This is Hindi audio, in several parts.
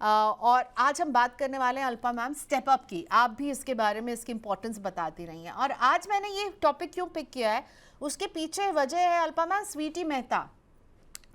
और आज हम बात करने वाले हैं अल्पा मैम स्टेप अप की। आप भी इसके बारे में इसकी इंपॉर्टेंस बताती रही हैं, और आज मैंने ये टॉपिक क्यों पिक किया है उसके पीछे वजह है अल्पा मैम स्वीटी मेहता।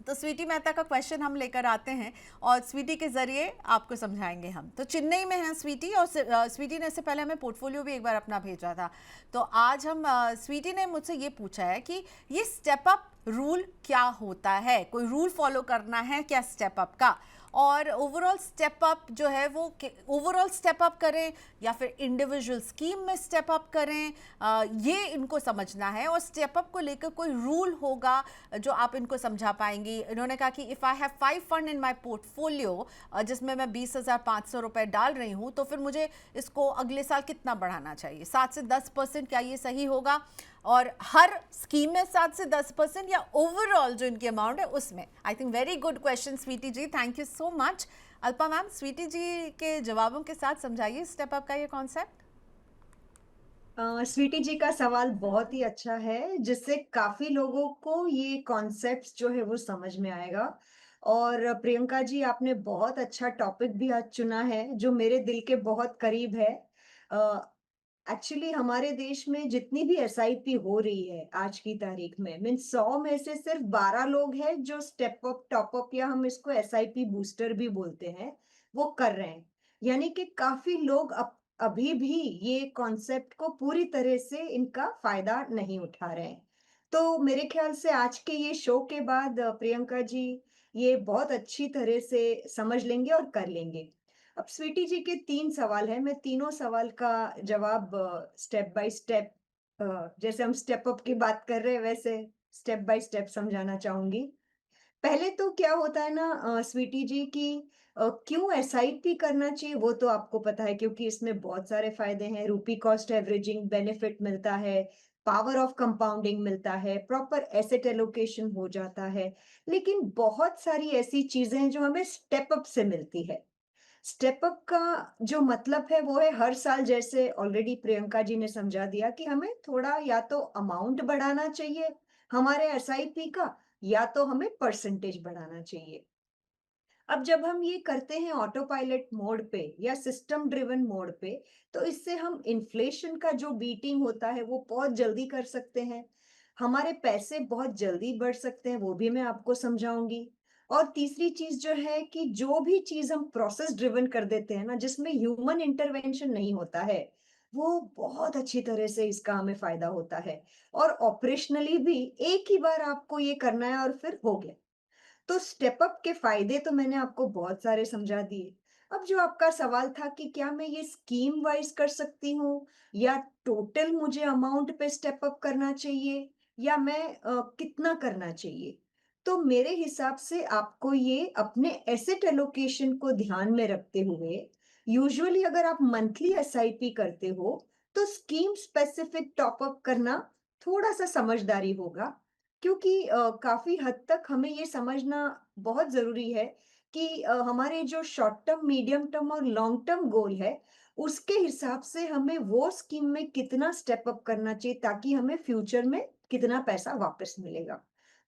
तो स्वीटी मेहता का क्वेश्चन हम लेकर आते हैं और स्वीटी के ज़रिए आपको समझाएंगे हम। तो चेन्नई में हैं स्वीटी, और स्वीटी ने इससे पहले हमें पोर्टफोलियो भी एक बार अपना भेजा था। तो आज हम स्वीटी ने मुझसे ये पूछा है कि ये स्टेप अप रूल क्या होता है, कोई रूल फॉलो करना है क्या स्टेप अप का, और ओवरऑल स्टेप अप जो है वो ओवरऑल स्टेप अप करें या फिर इंडिविजुअल स्कीम में स्टेप अप करें, ये इनको समझना है। और स्टेप अप को लेकर कोई रूल होगा जो आप इनको समझा पाएंगी। इन्होंने कहा कि if I have 5 fund in my portfolio, जिसमें मैं 20,500 रुपए डाल रही हूँ, तो फिर मुझे इसको अगले साल कितना बढ़ाना चाहिए, 7 से 10%, क्या ये सही होगा? और हर स्कीम में 7 से 10% या ओवरऑल जो इनकी अमाउंट है उसमें? I think very good question Sweety ji, thank you so much. Alpa ma'am, Sweety ji के जवाबों के साथ समझाइए स्टेप अप का ये कॉन्सेप्ट। स्वीटी जी का सवाल बहुत ही अच्छा है, जिससे काफी लोगों को ये कॉन्सेप्ट्स जो है वो समझ में आएगा। और प्रियंका जी, आपने बहुत अच्छा टॉपिक भी आज चुना है जो मेरे दिल के बहुत करीब है। एक्चुअली हमारे देश में जितनी भी एसआईपी हो रही है आज की तारीख में, मीन 100 में से सिर्फ 12 लोग हैं जो स्टेप अप, टॉप अप, या हम इसको एसआईपी बूस्टर भी बोलते हैं, वो कर रहे हैं। यानी कि काफी लोग अभी भी ये कॉन्सेप्ट को पूरी तरह से इनका फायदा नहीं उठा रहे हैं। तो मेरे ख्याल से आज के ये शो के बाद प्रियंका जी ये बहुत अच्छी तरह से समझ लेंगे और कर लेंगे। अब स्वीटी जी के 3 सवाल हैं, मैं तीनों सवाल का जवाब स्टेप बाय स्टेप, जैसे हम स्टेप अप की बात कर रहे हैं वैसे स्टेप बाय स्टेप समझाना चाहूँगी। पहले तो क्या होता है ना स्वीटी जी कि क्यों एसआईपी करना चाहिए वो तो आपको पता है, क्योंकि इसमें बहुत सारे फायदे हैं। रूपी कॉस्ट एवरेजिंग बेनिफिट मिलता है, पावर ऑफ कंपाउंडिंग मिलता है, प्रॉपर एसेट एलोकेशन हो जाता है। लेकिन बहुत सारी ऐसी चीजें हैं जो हमें स्टेप अप से मिलती है। स्टेप अप का जो मतलब है वो है हर साल, जैसे ऑलरेडी प्रियंका जी ने समझा दिया, कि हमें थोड़ा या तो अमाउंट बढ़ाना चाहिए हमारे एसआईपी का, या तो हमें परसेंटेज बढ़ाना चाहिए। अब जब हम ये करते हैं ऑटो पायलट मोड पे या सिस्टम ड्रिवन मोड पे, तो इससे हम इन्फ्लेशन का जो बीटिंग होता है वो बहुत जल्दी कर सकते हैं। हमारे पैसे बहुत जल्दी बढ़ सकते हैं, वो भी मैं आपको समझाऊंगी। और तीसरी चीज जो है कि जो भी चीज हम प्रोसेस ड्रिवन कर देते हैं ना, जिसमें ह्यूमन इंटरवेंशन नहीं होता है, वो बहुत अच्छी तरह से इसका हमें फायदा होता है। और ऑपरेशनली भी एक ही बार आपको ये करना है और फिर हो गया। तो स्टेप अप के फायदे तो मैंने आपको बहुत सारे समझा दिए। अब जो आपका सवाल था कि क्या मैं ये स्कीम वाइज कर सकती हूँ या टोटल मुझे अमाउंट पे स्टेप अप करना चाहिए, या मैं कितना करना चाहिए? तो मेरे हिसाब से आपको ये अपने एसेट एलोकेशन को ध्यान में रखते हुए, यूजुअली अगर आप मंथली एसआईपी करते हो, तो स्कीम स्पेसिफिक टॉप अप करना थोड़ा सा समझदारी होगा। क्योंकि काफ़ी हद तक हमें ये समझना बहुत ज़रूरी है कि हमारे जो शॉर्ट टर्म, मीडियम टर्म और लॉन्ग टर्म गोल है, उसके हिसाब से हमें वो स्कीम में कितना स्टेप अप करना चाहिए ताकि हमें फ्यूचर में कितना पैसा वापस मिलेगा।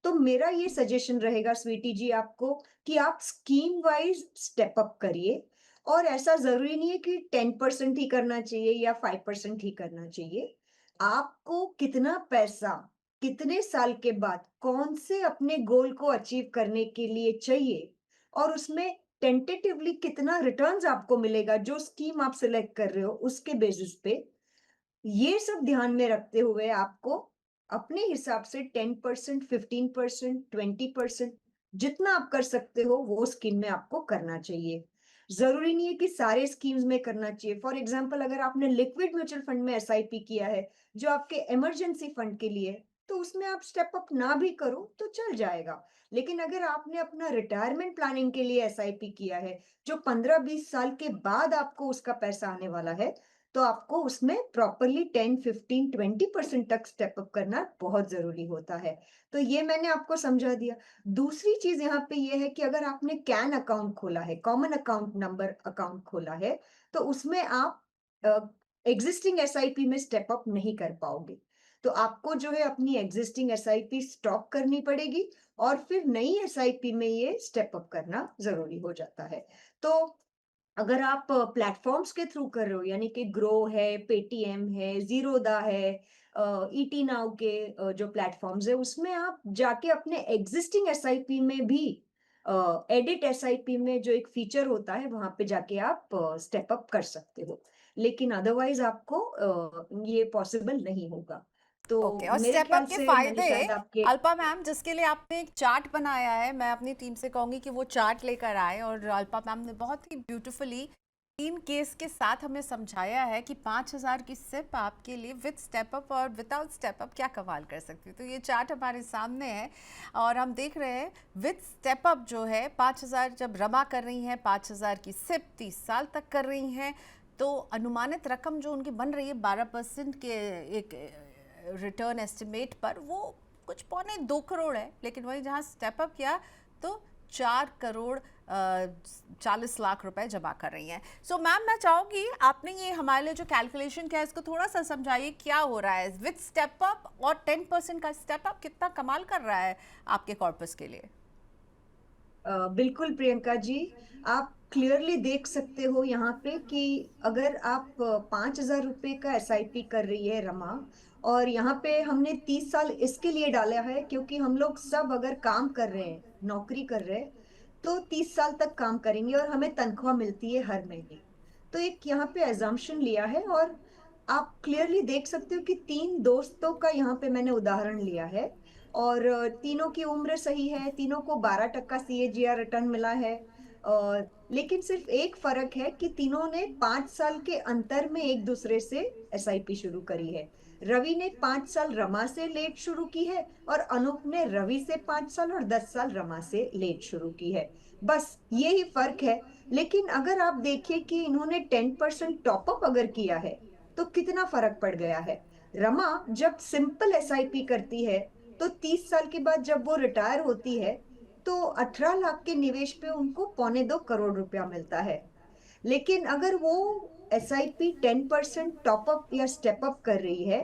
तो मेरा ये सजेशन रहेगा स्वीटी जी आपको कि आप स्कीम वाइज़ स्टेप अप करिए, और ऐसा ज़रूरी नहीं है कि 10% ही करना चाहिए या 5% ही करना चाहिए। आपको कितना पैसा कितने साल के बाद कौन से अपने गोल को अचीव करने के लिए चाहिए, और उसमें टेंटेटिवली कितना रिटर्न्स आपको मिलेगा जो स्कीम आप सिलेक्ट कर रहे हो उसके बेसिस पे, ये सब ध्यान में रखते हुए आपको अपने हिसाब से 10%, 15%, 20% जितना आप कर सकते हो वो स्कीम में आपको करना चाहिए। जरूरी नहीं है कि सारे स्कीम्स में करना चाहिए। फॉर एग्जांपल, अगर आपने लिक्विड म्यूचुअल फंड में एसआईपी किया है जो आपके इमरजेंसी फंड के लिए है, तो उसमें आप स्टेप अप ना भी करो तो चल जाएगा। लेकिन अगर आपने अपना रिटायरमेंट प्लानिंग के लिए एसआईपी किया है जो 15-20 साल के बाद आपको उसका पैसा आने वाला है, तो आपको उसमें प्रॉपर्ली 10, 15, 20% तक स्टेप अप करना बहुत ज़रूरी होता है। तो ये मैंने आपको समझा दिया। दूसरी चीज़ यहाँ पे ये है कि अगर आपने कैन अकाउंट खोला है, कॉमन अकाउंट नंबर अकाउंट खोला है, तो उसमें आप अ, एग्ज़िस्टिंग एसआईपी में स्टेप अप नहीं कर पाओगे। तो आपको जो है अपनी एग्ज़िस्टिंग एसआईपी स्टॉप करनी पड़ेगी, और फिर नई एसआईपी में ये स्टेप अप करना ज़रूरी हो जाता है। तो अगर आप प्लेटफ़ॉर्म्स के थ्रू कर रहे हो यानी कि ग्रो है, पेटीएम है, ज़ीरोधा है, ईटी नाउ के जो प्लेटफ़ॉर्म्स है उसमें आप जाके अपने एग्ज़िस्टिंग एसआईपी में भी एडिट एसआईपी में जो एक फ़ीचर होता है वहाँ पे जाके आप स्टेप अप कर सकते हो। लेकिन अदरवाइज़ आपको ये पॉसिबल नहीं होगा। तो ओके, और मेरे स्टेप अप ख़्याल के से मैंने फायदे, शायद आपके अल्पा मैम, जिसके लिए आपने एक चार्ट बनाया है, मैं अपनी टीम से कहूंगी कि वो चार्ट लेकर आए, और अल्पा मैम ने बहुत ही ब्यूटीफुली 3 केस के साथ हमें समझाया है कि 5,000 की सिप आपके लिए विद स्टेप अप और विदाउट स्टेप अप क्या कमाल कर सकती है। तो ये चार्ट हमारे सामने है और हम देख रहे हैं विद स्टेप अप जो है 5,000 जब रमा कर रही हैं, 5,000 की सिप 30 साल तक कर रही हैं, तो अनुमानित रकम जो उनकी बन रही है 12% के एक रिटर्न एस्टिमेट पर, वो कुछ 1.25 करोड़ है। लेकिन वही जहाँ स्टेप अप किया तो 4 करोड़ 40 लाख रुपए जमा कर रही हैं। सो मैम, मैं चाहूँगी आपने ये हमारे लिए जो कैलकुलेशन किया है इसको थोड़ा सा समझाइए, क्या हो रहा है विथ स्टेप अप, और 10% का स्टेप अप कितना कमाल कर रहा है आपके कॉर्पस के लिए। बिल्कुल प्रियंका जी, आप क्लियरली देख सकते हो यहाँ पे कि अगर आप 5,000 रुपए का एसआईपी कर रही है रमा, और यहाँ पे हमने 30 साल इसके लिए डाला है क्योंकि हम लोग सब अगर काम कर रहे हैं, नौकरी कर रहे हैं, तो 30 साल तक काम करेंगे और हमें तनख्वाह मिलती है हर महीने। तो एक यहाँ पे एजम्पशन लिया है, और आप क्लियरली देख सकते हो कि 3 दोस्तों का यहाँ पे मैंने उदाहरण लिया है, और तीनों की उम्र सही है, तीनों को 12% सीएजीआर रिटर्न मिला है। और लेकिन सिर्फ एक फर्क है कि तीनों ने 5 साल के अंतर में एक दूसरे से एसआईपी शुरू करी है। रवि ने 5 साल रमा से लेट शुरू की है, और अनूप ने रवि से 5 साल और 10 साल रमा से लेट शुरू की है। बस ये ही फर्क है। लेकिन अगर आप देखिए कि इन्होंने 10% टॉपअप अगर किया है तो कितना फर्क पड़ गया है। रमा जब सिंपल एसआईपी करती है तो 30 साल के बाद जब वो रिटायर होती है तो 18 लाख के निवेश पे उनको 1.25 करोड़ रुपया मिलता है। लेकिन अगर वो एसआईपी 10% टॉपअप या स्टेप अप कर रही है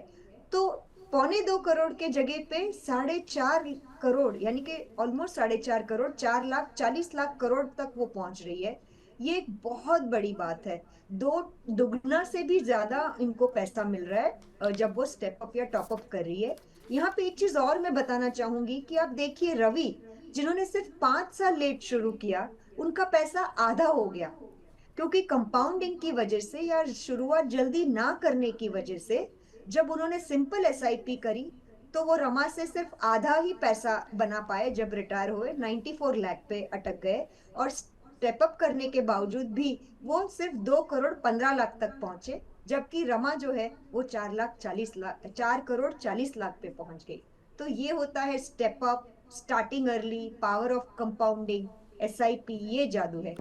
तो 1.25 करोड़ के जगह पे 4.5 करोड़ यानी कि ऑलमोस्ट 4.5 करोड़, 4,40,00,000 तक वो पहुंच रही है। ये एक बहुत बड़ी बात है। दो दुगना से भी ज्यादा इनको पैसा मिल रहा है जब वो स्टेप अप या टॉप अप कर रही है। यहाँ पे एक चीज और मैं बताना चाहूंगी कि आप देखिए रवि, जिन्होंने सिर्फ 5 साल लेट शुरू किया, उनका पैसा आधा हो गया, क्योंकि कंपाउंडिंग की वजह से या शुरुआत जल्दी ना करने की वजह से जब उन्होंने सिंपल एसआईपी करी तो वो रमा से सिर्फ आधा ही पैसा बना पाए। जब रिटायर हुए 94 लाख पे अटक गए, और स्टेप अप करने के बावजूद भी वो सिर्फ 2 करोड़ 15 लाख तक पहुंचे, जबकि रमा जो है वो 4,40,00,000 4 करोड़ 40 लाख पे पहुंच गई। तो ये होता है step up, starting early, power of compounding, SIP, ये जादू है।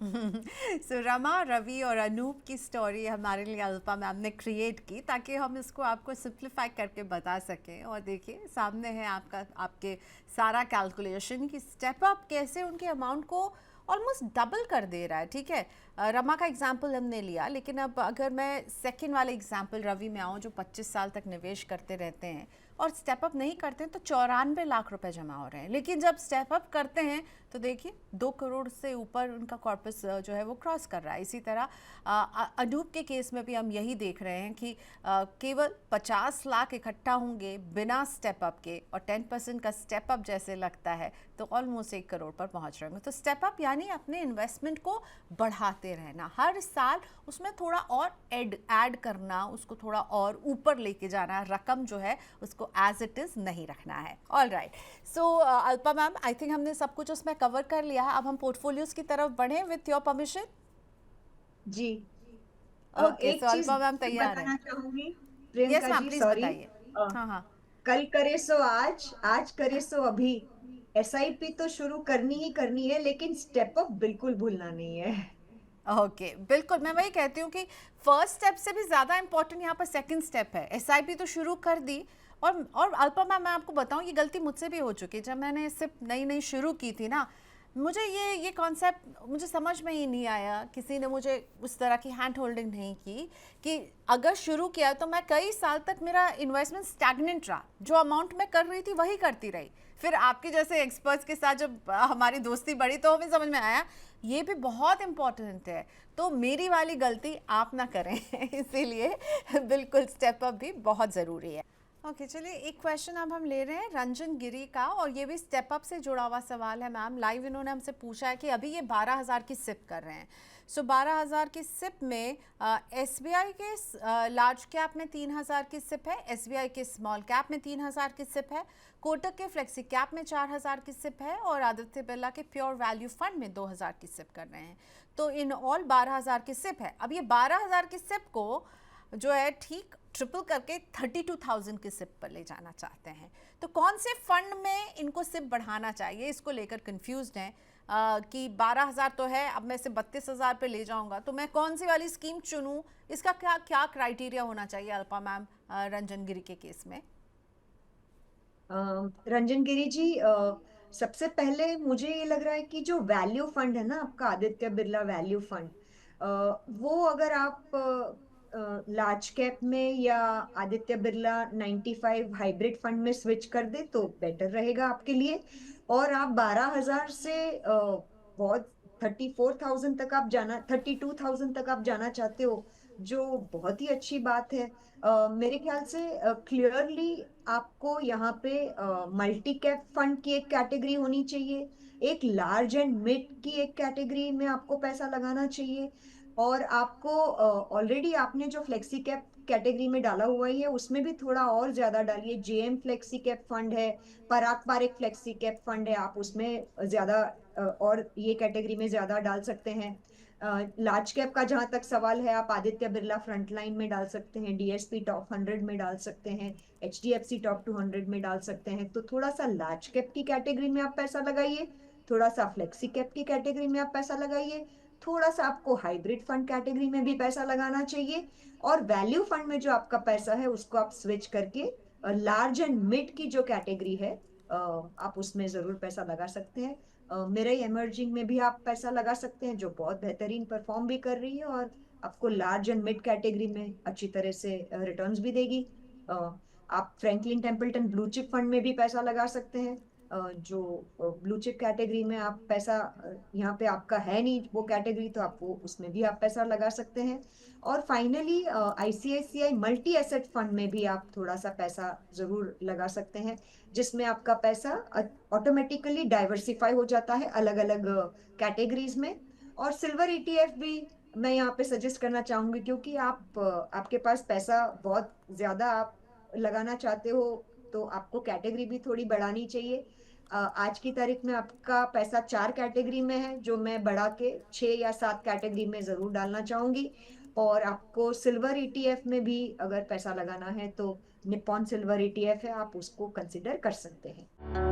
सो रमा, रवि और अनूप की स्टोरी हमारे लिए अल्पा मैम ने क्रिएट की ताकि हम इसको आपको सिंप्लीफाई करके बता सकें। और देखिए सामने है आपका, आपके सारा कैलकुलेशन कि स्टेप अप कैसे उनके अमाउंट को ऑलमोस्ट डबल कर दे रहा है। ठीक है, रमा का एग्जाम्पल हमने लिया, लेकिन अब अगर मैं सेकंड वाले एग्जाम्पल रवि में आऊँ, जो 25 साल तक निवेश करते रहते हैं और स्टेप अप नहीं करते हैं, तो 94 लाख रुपए जमा हो रहे हैं। लेकिन जब स्टेप अप करते हैं तो देखिए 2 करोड़ से ऊपर उनका कॉर्पस जो है वो क्रॉस कर रहा है। इसी तरह अनूप के केस में भी हम यही देख रहे हैं कि केवल 50 लाख इकट्ठा होंगे बिना स्टेप अप के, और 10% का स्टेप अप जैसे लगता है तो ऑलमोस्ट 1 करोड़ पर पहुंच रहे होंगे। तो स्टेप अप यानी अपने इन्वेस्टमेंट को बढ़ाते रहना, हर साल उसमें थोड़ा और ऐड करना, उसको थोड़ा और ऊपर लेके जाना, रकम जो है उसको एज इट इज़ नहीं रखना है। All right, so Alpa ma'am, I think हमने सब कुछ उसमें कवर कर लिया है। अब हम पोर्टफोलियोज की तरफ बढ़ें विथ योर परमिशन। जी। ओके, एक सो चीज अल्पा मैम तैयार है। बताना चाहूंगी यस प्रियंका मैम, जी, प्लीज सॉरी। बताइए। हाँ हाँ। कल करे सो आज, आज करे सो अभी। एसआईपी तो शुरू करनी ही करनी है, लेकिन स्टेप अप बिल्कुल भूलना नहीं है। ओके, बिल्कुल, मैं वही कहती हूँ कि फर्स्ट स्टेप से भी ज़्यादा इंपॉर्टेंट यहाँ पर सेकंड स्टेप है। एसआईपी तो शुरू कर दी, और अल्पा मैम, मैं आपको बताऊँ ये गलती मुझसे भी हो चुकी है। जब मैंने सिर्फ नई नई शुरू की थी ना, मुझे ये कॉन्सेप्ट मुझे समझ में ही नहीं आया, किसी ने मुझे उस तरह की हैंड होल्डिंग नहीं की कि अगर शुरू किया तो मैं कई साल तक मेरा इन्वेस्टमेंट स्टैग्नेंट रहा, जो अमाउंट मैं कर रही थी वही करती रही। फिर आपके जैसे एक्सपर्ट्स के साथ जब हमारी दोस्ती बढ़ी तो हमें समझ में आया ये भी बहुत इम्पोर्टेंट है। तो मेरी वाली गलती आप ना करें इसीलिए बिल्कुल स्टेप अप भी बहुत ज़रूरी है। ओके चलिए, एक क्वेश्चन अब हम ले रहे हैं रंजन गिरी का, और ये भी स्टेप अप से जुड़ा हुआ सवाल है मैम। लाइव इन्होंने हमसे पूछा है कि अभी ये 12,000 की सिप कर रहे हैं। सो 12,000 की सिप में एसबीआई के लार्ज कैप में 3,000 की सिप है, एसबीआई के स्मॉल कैप में 3,000 की सिप है, कोटक के फ्लेक्सी कैप में 4,000 की सिप है, और आदित्य बिरला के प्योर वैल्यू फंड में 2,000 की सिप कर रहे हैं। तो इन ऑल 12,000 की सिप है। अब ये 12,000 की सिप को जो है ठीक ट्रिपल करके 32,000 की सिप पर ले जाना चाहते हैं। तो कौन से फंड में इनको सिप बढ़ाना चाहिए, इसको लेकर कंफ्यूज्ड हैं कि 12,000 तो है, अब मैं इसे 32,000 पे ले जाऊंगा, तो मैं कौन सी वाली स्कीम चुनूं, इसका क्या क्या क्राइटेरिया होना चाहिए अल्पा मैम रंजन गिरी के केस में? रंजन गिरी जी, सबसे पहले मुझे ये लग रहा है कि जो वैल्यू फंड है ना आपका, आदित्य बिरला वैल्यू फंड, वो अगर आप लार्ज कैप में या आदित्य बिरला 95 हाइब्रिड फंड में स्विच कर दे तो बेटर रहेगा आपके लिए। और आप 12,000 से बहुत 34,000 तक आप जाना, 32,000 तक आप जाना चाहते हो, जो बहुत ही अच्छी बात है। मेरे ख्याल से क्लियरली आपको यहाँ पे मल्टी कैप फंड की एक कैटेगरी होनी चाहिए, एक लार्ज एंड मिड की एक कैटेगरी में आपको पैसा लगाना चाहिए। और आपको ऑलरेडी आपने जो फ्लेक्सी कैप कैटेगरी में डाला हुआ ही है, उसमें भी थोड़ा और ज्यादा डालिए। जेएम फ्लेक्सी कैप फंड है, पराग पारेख फ्लेक्सी कैप फंड है, आप उसमें ज्यादा और ये कैटेगरी में ज्यादा डाल सकते हैं। लार्ज कैप का जहां तक सवाल है, आप आदित्य बिरला फ्रंटलाइन में डाल सकते हैं, डीएसपी टॉप 100 में डाल सकते हैं, एचडीएफसी टॉप 200 में डाल सकते हैं। तो थोड़ा सा लार्ज कैप की कैटेगरी में आप पैसा लगाइए, थोड़ा सा फ्लेक्सी कैप की कैटेगरी में आप पैसा लगाइए, थोड़ा सा आपको हाइब्रिड फंड कैटेगरी में भी पैसा लगाना चाहिए। और वैल्यू फंड में जो आपका पैसा है उसको आप स्विच करके लार्ज एंड मिड की जो कैटेगरी है, आप उसमें जरूर पैसा लगा सकते हैं। मेरे इमर्जिंग में भी आप पैसा लगा सकते हैं, जो बहुत बेहतरीन परफॉर्म भी कर रही है और आपको लार्ज एंड मिड कैटेगरी में अच्छी तरह से रिटर्न्स भी देगी। अ, आप Franklin Templeton blue chip fund में भी पैसा लगा सकते हैं। जो ब्लू चिप कैटेगरी में आप पैसा, यहाँ पे आपका है नहीं वो कैटेगरी, तो आप वो उसमें भी आप पैसा लगा सकते हैं। और finally ICICI multi asset fund में भी आप थोड़ा सा पैसा जरूर लगा सकते हैं, जिसमें आपका पैसा ऑटोमेटिकली डाइवर्सिफाई हो जाता है अलग अलग कैटेगरीज में। और सिल्वर ईटीएफ भी मैं यहाँ पे सजेस्ट करना चाहूंगी, क्योंकि आपके पास पैसा बहुत ज्यादा आप लगाना चाहते हो, तो आपको कैटेगरी भी थोड़ी बढ़ानी चाहिए। आज की तारीख में आपका पैसा 4 कैटेगरी में है, जो मैं बढ़ा के 6 या 7 कैटेगरी में जरूर डालना चाहूंगी। और आपको सिल्वर ईटीएफ में भी अगर पैसा लगाना है तो निप्पॉन सिल्वर ईटीएफ है, आप उसको कंसिडर कर सकते हैं।